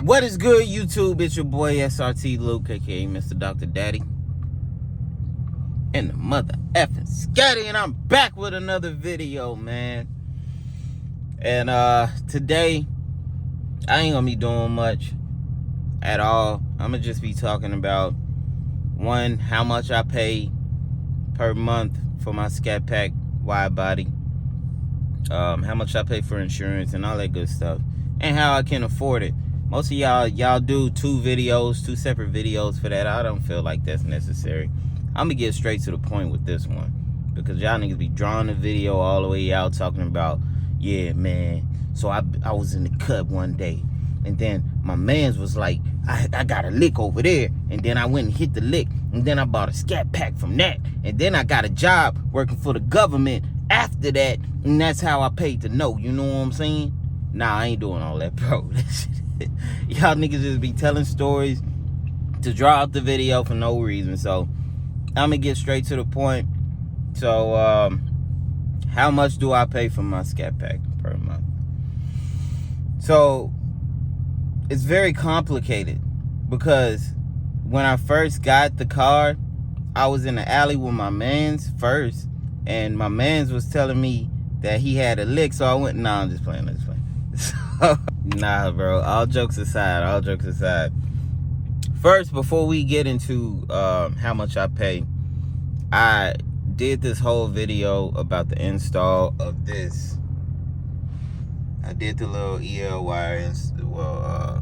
What is good, YouTube? It's your boy SRT Luke, aka Mr. Dr. Daddy, and the mother effing Scatty, and I'm back with another video, man. And today I ain't gonna be doing much at all. I'm gonna just be talking about one, how much I pay per month for my ScatPack Widebody, how much I pay for insurance and all that good stuff, and how I can afford it. Most of y'all do two separate videos for that. I don't feel like that's necessary. I'm gonna get straight to the point with this one, because y'all niggas be drawing the video all the way out talking about, yeah, man, so I was in the cut one day, and then my mans was like, I got a lick over there, and then I went and hit the lick, and then I bought a scat pack from that, and then I got a job working for the government after that, and that's how I paid to know. You know what I'm saying? Nah, I ain't doing all that, bro. Y'all niggas just be telling stories to draw out the video for no reason. So I'm gonna get straight to the point. So how much do I pay for my scat pack per month? So it's very complicated, because when I first got the car, I was in the alley with my mans first, and my mans was telling me that he had a lick, so I went, nah, I'm just playing. So, nah, bro, all jokes aside. First, before we get into how much I pay, I did this whole video about the install of this. I did the little EL wire,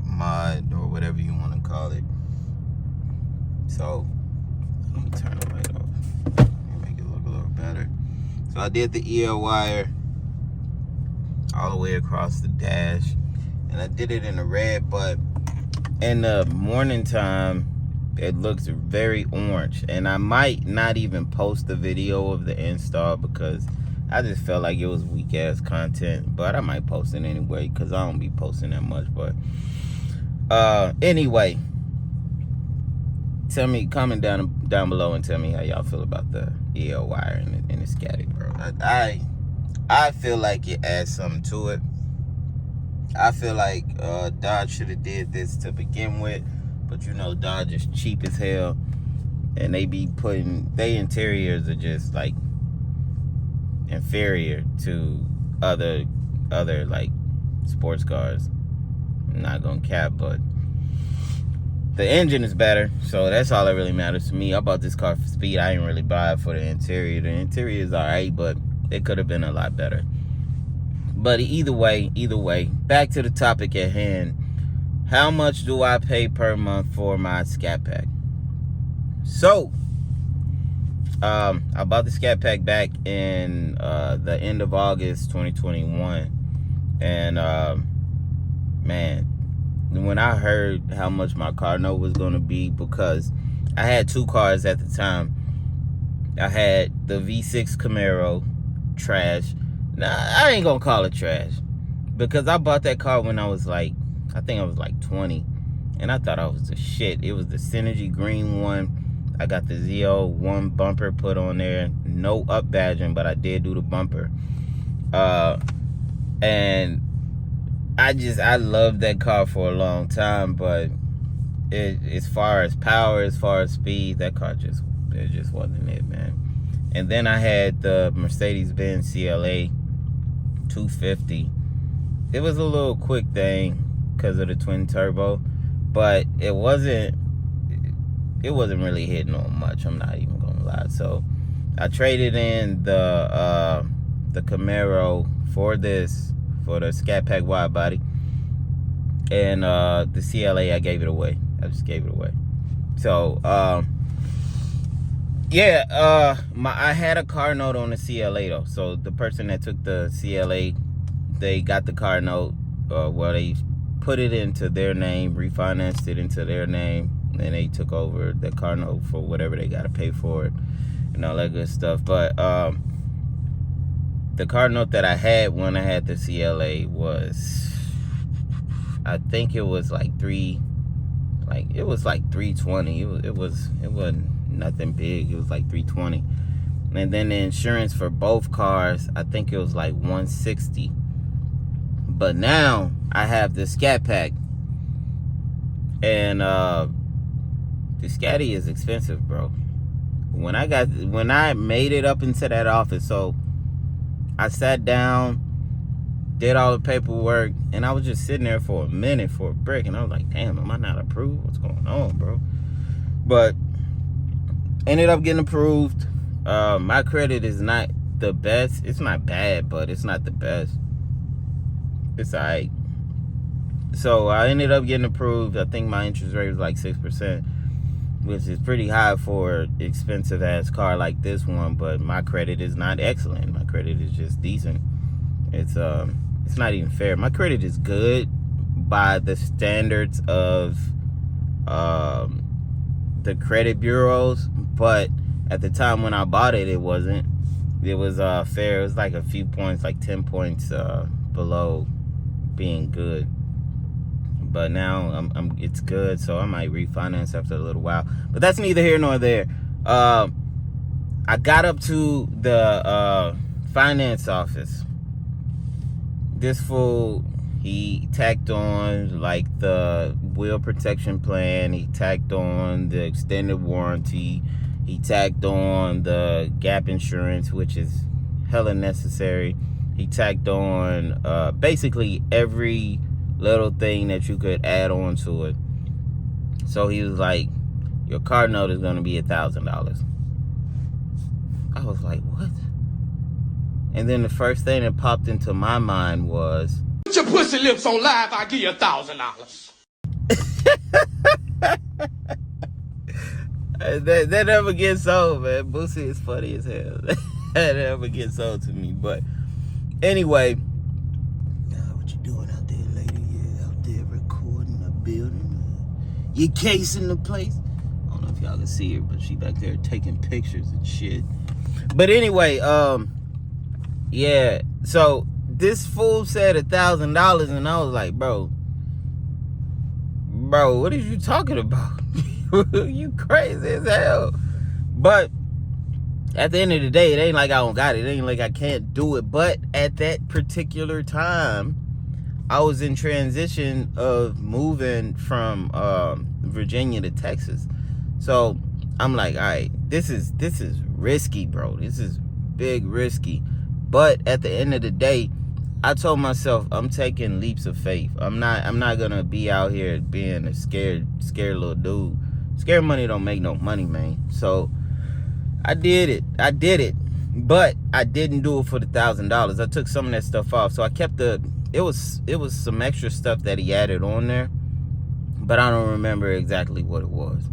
mod, or whatever you want to call it. So, let me turn the light off. Make it look a little better. So I did the EL wire all the way across the dash, and I did it in the red, but in the morning time it looks very orange, and I might not even post the video of the install because I just felt like it was weak ass content, but I might post it anyway because I don't be posting that much. But anyway, tell me, comment down below and tell me how y'all feel about the EL wire and the scatty, bro. I feel like it adds something to it. I feel like Dodge should have did this to begin with, but you know, Dodge is cheap as hell, and they be putting, they interiors are just like inferior to other like sports cars. I'm not gonna cap, but the engine is better, so that's all that really matters to me. I bought this car for speed. I didn't really buy it for the interior. The interior is alright, but it could have been a lot better. But either way, back to the topic at hand. How much do I pay per month for my scat pack? So I bought the scat pack back in the end of August 2021, and man, when I heard how much my car note was gonna be, because I had two cars at the time. I had the V6 Camaro, trash. Nah, I ain't gonna call it trash, because I bought that car when I was like, I think I was like 20, and I thought I was the shit. It was the Synergy green one. I got the Z01 bumper put on there, no up badging, but I did do the bumper. And I loved that car for a long time, but as far as power, as far as speed, that car just wasn't it, man. And then I had the Mercedes-Benz CLA 250. It was a little quick thing because of the twin turbo, but it wasn't really hitting on much. I'm not even gonna lie. So I traded in the Camaro for the ScatPack Widebody, and the CLA, I gave it away. I just gave it away. So yeah, I had a car note on the CLA though. So the person that took the CLA, they got the car note, well, they put it into their name, refinanced it into their name, and they took over the car note for whatever they got to pay for it and all that good stuff. But the car note that I had when I had the CLA was, I think it was like it was like 320. It wasn't nothing big. It was like 320. And then the insurance for both cars, I think it was like 160. But now I have the ScatPack, And the Scatty is expensive, bro. When I made it up into that office, so I sat down, did all the paperwork, and I was just sitting there for a minute for a break, and I was like, damn, am I not approved? What's going on, bro? But ended up getting approved. My credit is not the best. It's not bad, but it's not the best. It's alright. So I ended up getting approved. I think my interest rate was like 6%, which is pretty high for expensive ass car like this one, but my credit is not excellent. My credit is just decent. It's not even fair. My credit is good by the standards of the credit bureaus, but at the time when I bought it, it wasn't. It was fair. It was like a few points, like 10 points below being good. But now it's good, so I might refinance after a little while. But that's neither here nor there. I got up to the finance office. This fool, he tacked on like the wheel protection plan. He tacked on the extended warranty. He tacked on the gap insurance, which is hella necessary. He tacked on basically every little thing that you could add on to it. So he was like, your car note is going to be $1,000. I was like, what? And then the first thing that popped into my mind was, put your pussy lips on live, I'll give you $1,000. that never gets old, man. Boosie is funny as hell. That never gets old to me. But anyway, what you doing out there, lady? Yeah, out there recording the building. You casing the place. I don't know if y'all can see her, but she back there taking pictures and shit. But anyway, yeah. So this fool said $1,000, and I was like, bro, what are you talking about? You crazy as hell. But at the end of the day, it ain't like I don't got it. It ain't like I can't do it. But at that particular time, I was in transition of moving from Virginia to Texas. So I'm like, all right, this is risky, bro. This is big risky. But at the end of the day, I told myself I'm taking leaps of faith. I'm not gonna be out here being a scared little dude. Scared money don't make no money, man. So I did it. But I didn't do it for the $1,000. I took some of that stuff off. So I kept it was some extra stuff that he added on there, but I don't remember exactly what it was.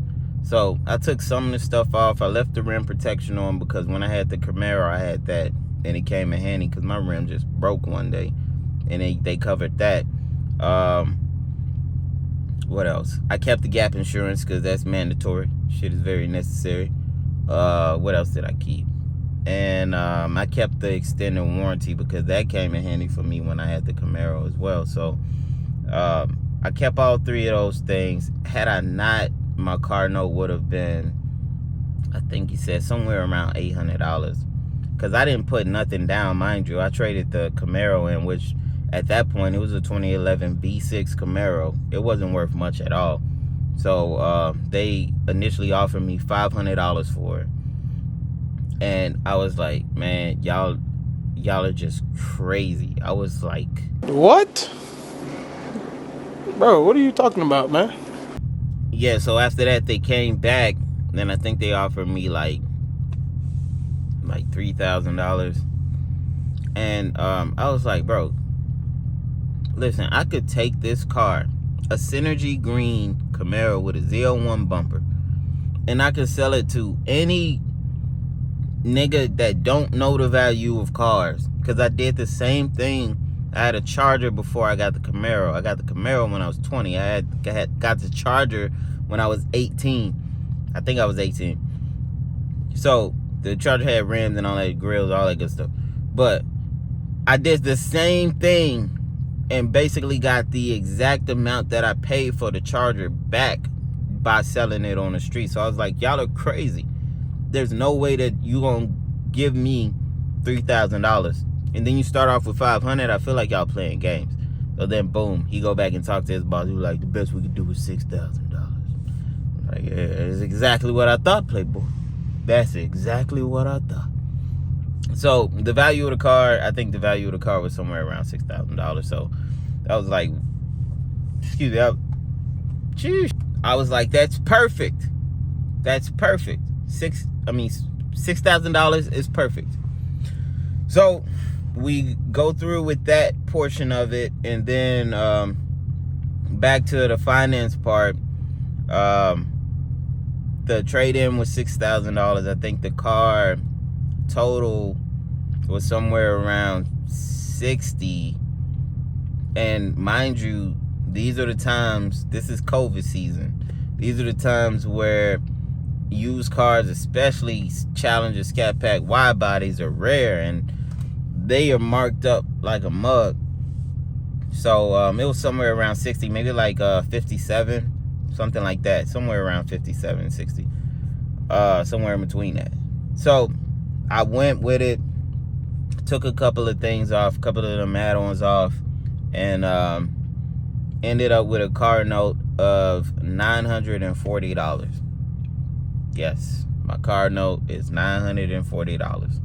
So I took some of the stuff off. I left the rim protection on because when I had the Camaro, I had that, and it came in handy because my rim just broke one day, and they covered that. What else? I kept the gap insurance because that's mandatory. Shit is very necessary. What else did I keep? And I kept the extended warranty because that came in handy for me when I had the Camaro as well. So I kept all three of those things. Had I not, my car note would have been, I think he said somewhere around $800, because I didn't put nothing down, mind you. I traded the Camaro in, which at that point it was a 2011 V6 Camaro. It wasn't worth much at all. So they initially offered me $500 for it, and I was like, man, y'all are just crazy. I was like, What? Bro, what are you talking about, man? yeah. So after that, they came back. Then I think they offered me like $3,000, and I was like, bro, listen, I could take this car, a Synergy green Camaro with a Z01 bumper, and I could sell it to any nigga that don't know the value of cars, because I did the same thing. I had a Charger before I got the Camaro. I got the Camaro when I was 20. I got the Charger when I was 18. I think I was 18. So the Charger had rims and all that, grills, all that good stuff. But I did the same thing and basically got the exact amount that I paid for the Charger back by selling it on the street. So I was like, y'all are crazy. There's no way that you gonna give me $3,000 and then you start off with $500. I feel like y'all playing games. So then boom, he go back and talk to his boss. He was like, the best we could do is $6,000. Like, yeah, it's exactly what I thought, Playboy. That's exactly what I thought. So the value of the car, I think the value of the car was somewhere around $6,000. So I was like, excuse me, I was like, that's perfect. That's perfect. $6,000 is perfect. So we go through with that portion of it, and then back to the finance part. The trade-in was $6,000. I think the car total was somewhere around 60. And mind you, these are the times, this is COVID season. These are the times where used cars, especially Challenger ScatPack Widebodies, are rare, and they are marked up like a mug. So it was somewhere around 60, maybe like 57, something like that, somewhere around 57, 60, somewhere in between that. So I went with it, took a couple of things off, a couple of them add-ons off, and ended up with a car note of $940. Yes, my car note is $940.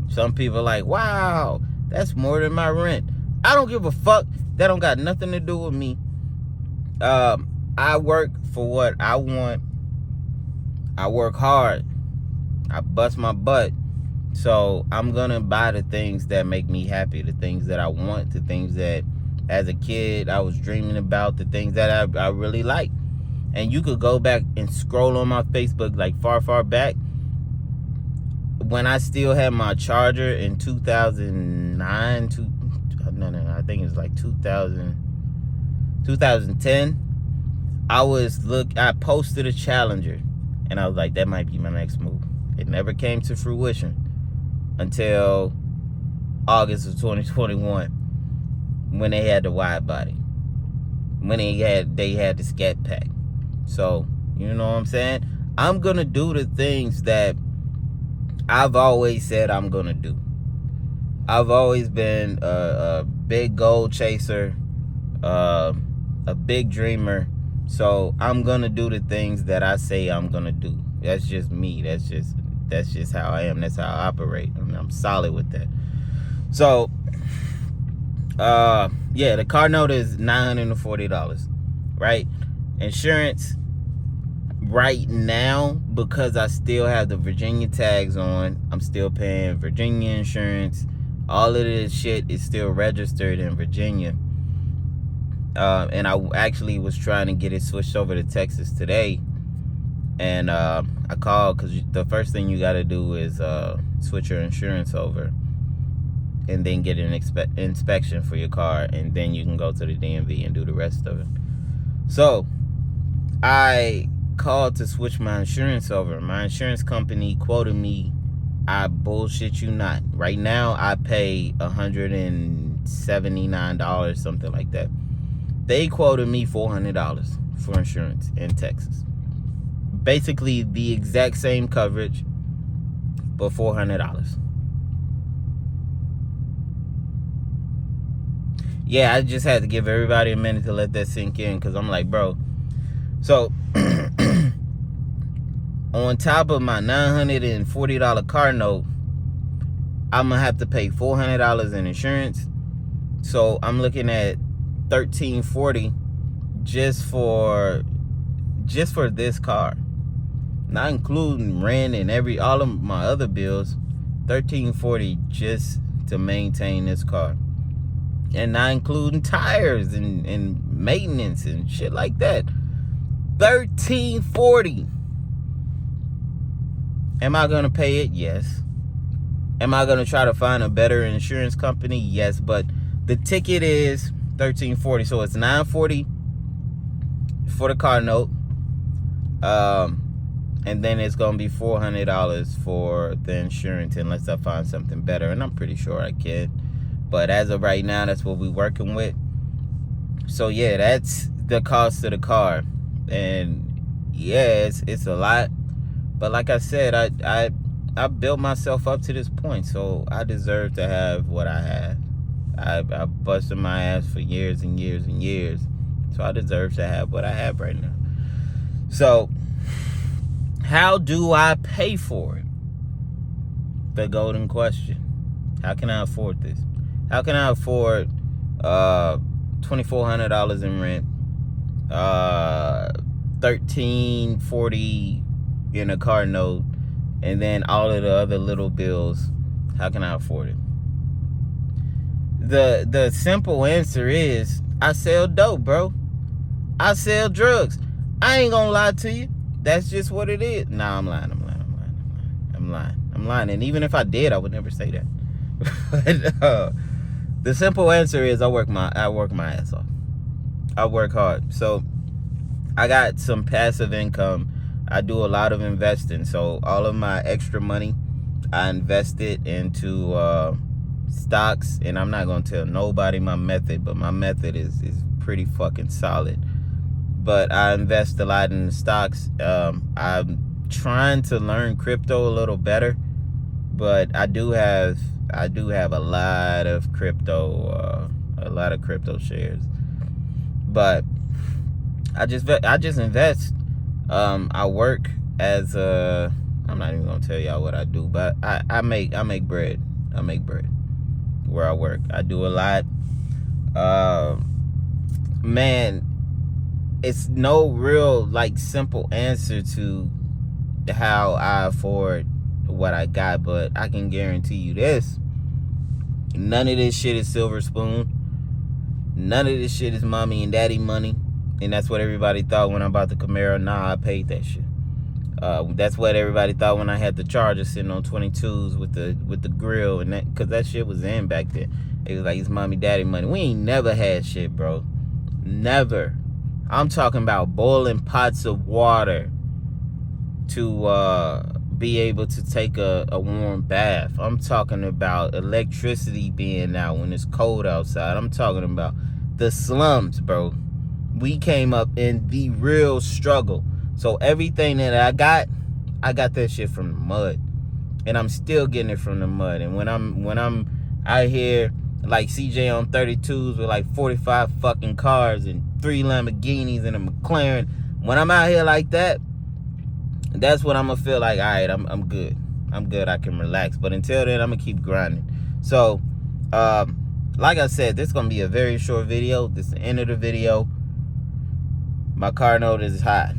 Some people are like, wow, that's more than my rent. I don't give a fuck. That don't got nothing to do with me. I work for what I want. I work hard. I bust my butt. So I'm gonna buy the things that make me happy, the things that I want, the things that as a kid I was dreaming about, the things that I really like. And you could go back and scroll on my Facebook like far back. When I still had my Charger in 2009, I think it was like 2010. I posted a Challenger, and I was like, that might be my next move. It never came to fruition until August of 2021, when they had the wide body, when they had the ScatPack. So, you know what I'm saying? I'm gonna do the things that I've always said I'm gonna do. I've always been a big goal chaser, a big dreamer. So I'm gonna do the things that I say I'm gonna do. That's just me. That's just how I am. That's how I operate. I mean, I'm solid with that. So, yeah, the car note is $940, right? Insurance right now, because I still have the Virginia tags on, I'm still paying Virginia insurance. All of this shit is still registered in Virginia. And I actually was trying to get it switched over to Texas today. And I called, because the first thing you got to do is switch your insurance over, and then get an inspection for your car, and then you can go to the DMV and do the rest of it. So I called to switch my insurance over. My insurance company quoted me, I bullshit you not, right now I pay $179, something like that. They quoted me $400 for insurance in Texas. Basically the exact same coverage, but $400. Yeah, I just had to give everybody a minute to let that sink in, because I'm like, bro. So on top of my $940 car note, I'm gonna have to pay $400 in insurance. So I'm looking at $1,340 just for this car, not including rent and all of my other bills. $1,340 just to maintain this car, and not including tires and maintenance and shit like that. $1,340. Am I gonna pay it? Yes. Am I gonna try to find a better insurance company? Yes. But the ticket is $1,340, so it's $940 for the car note, and then it's gonna be $400 for the insurance, unless I find something better, and I'm pretty sure I can. But as of right now, that's what we're working with. So yeah, that's the cost of the car, and yeah, it's a lot. But like I said, I built myself up to this point, so I deserve to have what I have. I busted my ass for years and years and years. So I deserve to have what I have right now. So, how do I pay for it? The golden question. How can I afford this? How can I afford $2,400 in rent, $1,340 in a car note, and then all of the other little bills? How can I afford it? The simple answer is I sell dope, bro. I sell drugs. I ain't gonna lie to you. That's just what it is. Nah, I'm lying. I'm lying. And even if I did, I would never say that. But the simple answer is I work my ass off. I work hard. So I got some passive income. I do a lot of investing. So all of my extra money, I invest it into stocks. And I'm not gonna tell nobody my method, but my method is pretty fucking solid. But I invest a lot in the stocks. I'm trying to learn crypto a little better, but I do have a lot of crypto shares. But I just invest. I work as a, I'm not even gonna tell y'all what I do, but I make bread. I make bread where I work. I do a lot. Man, it's no real like simple answer to how I afford what I got, but I can guarantee you this: none of this shit is silver spoon. None of this shit is mommy and daddy money. And that's what everybody thought when I bought the Camaro. Nah, I paid that shit. That's what everybody thought when I had the Charger sitting on 22s with the grill, and that, cause that shit was in back then. It was like, it's mommy daddy money. We ain't never had shit, bro. Never. I'm talking about boiling pots of water to be able to take a warm bath. I'm talking about electricity being out when it's cold outside. I'm talking about the slums, bro. We came up in the real struggle. So everything that I got that shit from the mud. And I'm still getting it from the mud. And when I'm out here like CJ on 32s with like 45 fucking cars and 3 Lamborghinis and a McLaren, when I'm out here like that, that's what I'm gonna feel like. All right, I'm good. I'm good. I can relax. But until then, I'm gonna keep grinding. So, like I said, this is gonna be a very short video. This is the end of the video. My car note is high.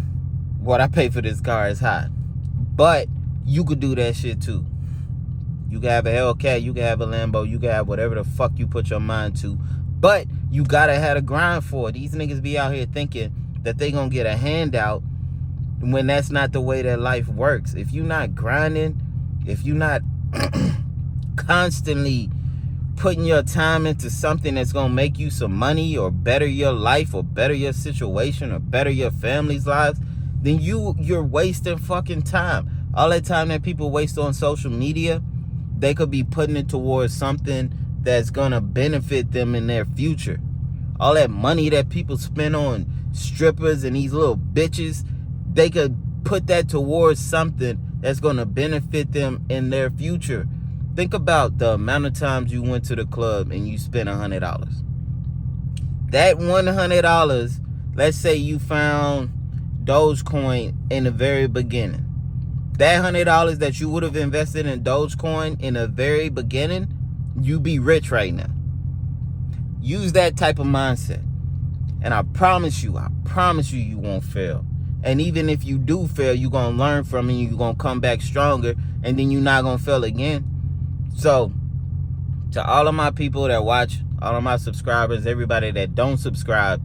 What I pay for this car is high. But you could do that shit too. You can have a Hellcat, you can have a Lambo, you can have whatever the fuck you put your mind to. But you gotta have a grind for it. These niggas be out here thinking that they gonna get a handout when that's not the way that life works. If you're not grinding, if you're not constantly putting your time into something that's gonna make you some money or better your life or better your situation or better your family's lives, then you're wasting fucking time. All that time that people waste on social media, they could be putting it towards something that's gonna benefit them in their future. All that money that people spend on strippers and these little bitches, they could put that towards something that's gonna benefit them in their future. Think about the amount of times you went to the club and you spent $100. That $100, let's say you found Dogecoin in the very beginning. That $100 that you would have invested in Dogecoin in the very beginning, you be rich right now. Use that type of mindset. And I promise you, you won't fail. And even if you do fail, you're going to learn from it. You're going to come back stronger. And then you're not going to fail again. So, to all of my people that watch, all of my subscribers, everybody that don't subscribe,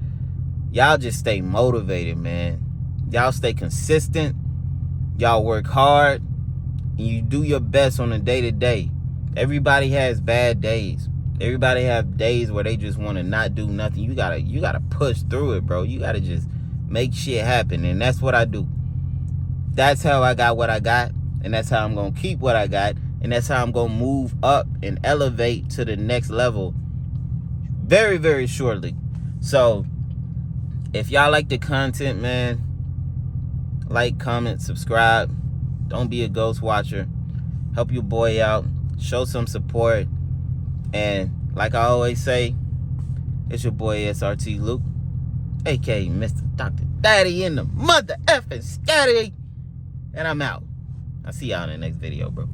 y'all just stay motivated, man. Y'all stay consistent. Y'all work hard. And you do your best on a day-to-day. Everybody has bad days. Everybody have days where they just want to not do nothing. You gotta push through it, bro. You gotta just make shit happen. And that's what I do. That's how I got what I got. And that's how I'm going to keep what I got. And that's how I'm going to move up and elevate to the next level very, very shortly. So, if y'all like the content, man, like, comment, subscribe. Don't be a ghost watcher. Help your boy out. Show some support. And Like I always say, it's your boy SRT Luke, aka Mr. Dr. Daddy in the mother effing scatty. And I'm out. I'll see y'all in the next video, bro.